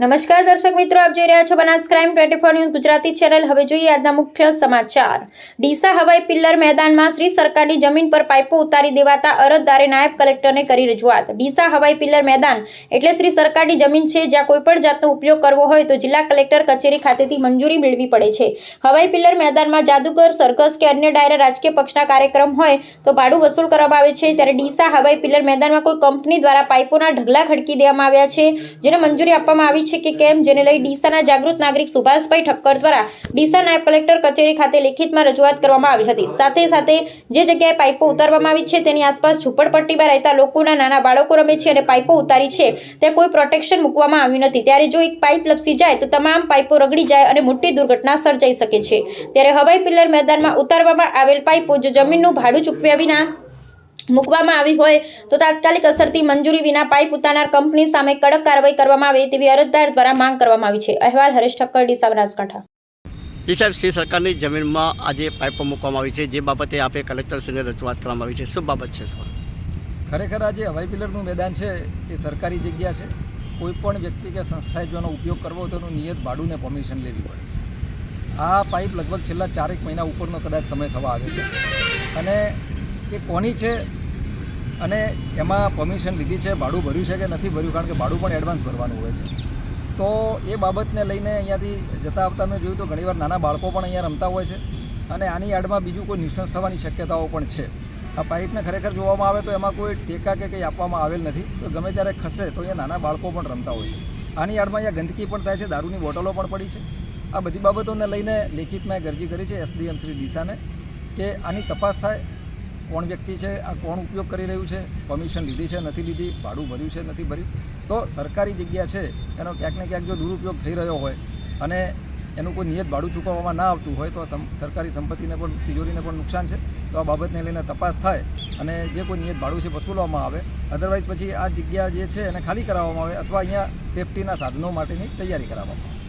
નમસ્કાર દર્શક મિત્રો, આપ જોઈ રહ્યા છો Banas crime 24 news Gujarati channel. હવે જોઈએ આજના મુખ્ય સમાચાર। ડીસા હવાઈ પિલ્લર મેદાનમાં શ્રી સરકારની જમીન પર પાઇપો ઉતારી દેવાતા અરજદારે નાયબ કલેક્ટરને કરી રજૂઆત। ડીસા હવાઈ પિલ્લર મેદાન એટલે શ્રી સરકારની જમીન છે, જ્યાં કોઈપણ જાતનો ઉપયોગ કરવો હોય તો જિલ્લા કલેક્ટર કચેરી ખાતેથી મંજૂરી મેળવી પડે છે। હવાઈ પિલ્લર મેદાનમાં જાદુગર, સર્કસ કે અન્ય ડાયરા રાજકીય પક્ષના કાર્યક્રમ હોય તો ભાડું વસૂલ કરવામાં આવે છે। ત્યારે ડીસા હવાઈ પિલ્લર મેદાનમાં કોઈ કંપની દ્વારા પાઇપોના ઢગલા ખડકી દેવામાં આવ્યા છે, જેને મંજૂરી આપવામાં આવી છે કે કેમ, જેને લઈ ડીસાના જાગૃત નાગરિક સુભાષભાઈ ઠક્કર દ્વારા ડીસા નાયબ કલેક્ટર કચેરી ખાતે લેખિતમાં રજૂઆત કરવામાં આવી હતી। સાથે જે જગ્યાએ પાઇપો ઉતારવામાં આવી છે તેની આસપાસ ઝૂંપડપટ્ટીમાં રહેતા લોકોના નાના બાળકો રમે છે અને પાઇપો ઉતારી છે ત્યાં કોઈ પ્રોટેક્શન મૂકવામાં આવ્યું નથી। ત્યારે જો એક પાઇપ લપસી જાય તો તમામ પાઇપો રગડી જાય અને મોટી દુર્ઘટના સર્જાઈ શકે છે। ત્યારે હવાઈ પિલ્લર મેદાનમાં ઉતારવામાં આવેલ પાઇપો જો જમીનનું ભાડું ચૂકવ્યા વિના મૂકવામાં આવી હોય તો તાત્કાલિક અસરથી મંજૂરી વિના પાઇપ ઉતારનાર કંપની સામે કડક કાર્યવાહી કરવામાં આવે તેવી અરજદાર દ્વારા માંગ કરવામાં આવી છે। અહેવાલ હરેશ ઠક્કર, ડીસા, બનાસકાંઠા। જી સાહેબ, શ્રી સરકારની જમીનમાં આજે પાઇપો મૂકવામાં આવી છે, જે બાબતે આપે કલેક્ટરશ્રીને રજૂઆત કરવામાં આવી છે, શું બાબત છે? ખરેખર આજે હવાઈ પિલ્લરનું મેદાન છે એ સરકારી જગ્યા છે। કોઈ પણ વ્યક્તિ કે સંસ્થાએ જેનો ઉપયોગ કરવો હોય તો એનું નિયત ભાડુંને પરમિશન લેવી પડે। આ પાઇપ લગભગ છેલ્લા 4 મહિના ઉપરનો કદાચ સમય થવા આવે છે અને એ કોની છે અને એમાં પરમિશન લીધી છે, ભાડું ભર્યું છે કે નથી ભર્યું, કારણ કે ભાડું પણ એડવાન્સ ભરવાનું હોય છે। તો એ બાબતને લઈને અહીંયાથી જતા આવતા મેં જોયું તો ઘણીવાર નાના બાળકો પણ અહીંયા રમતા હોય છે અને આની યાર્ડમાં બીજું કોઈ ન્યુસન્સ થવાની શક્યતાઓ પણ છે। આ પાઇપને ખરેખર જોવામાં આવે તો એમાં કોઈ ટેકા કે કંઈ આપવામાં આવેલ નથી, તો ગમે ત્યારે ખસે તો અહીંયા નાના બાળકો પણ રમતા હોય છે। આની યાર્ડમાં અહીંયા ગંદકી પણ થાય છે, દારૂની બોટલો પણ પડી છે। આ બધી બાબતોને લઈને લેખિતમાં અરજી કરી છે એસડીએમ શ્રી ડીસાને કે આની તપાસ થાય, કોણ વ્યક્તિ છે, આ કોણ ઉપયોગ કરી રહ્યું છે, પરમિશન લીધી છે નથી લીધી, ભાડું ભર્યું છે નથી ભર્યું। તો સરકારી જગ્યા છે એનો ક્યાંક ને ક્યાંક જો દુરુપયોગ થઈ રહ્યો હોય અને એનું કોઈ નિયત ભાડું ચૂકવવામાં ના આવતું હોય તો સરકારી સંપત્તિને પણ, તિજોરીને પણ નુકસાન છે। તો આ બાબતને લઈને તપાસ થાય અને જે કોઈ નિયત ભાડું છે વસૂલવામાં આવે, અધરવાઇઝ પછી આ જગ્યા જે છે એને ખાલી કરાવવામાં આવે અથવા અહીંયા સેફટીના સાધનો માટેની તૈયારી કરાવવામાં આવે।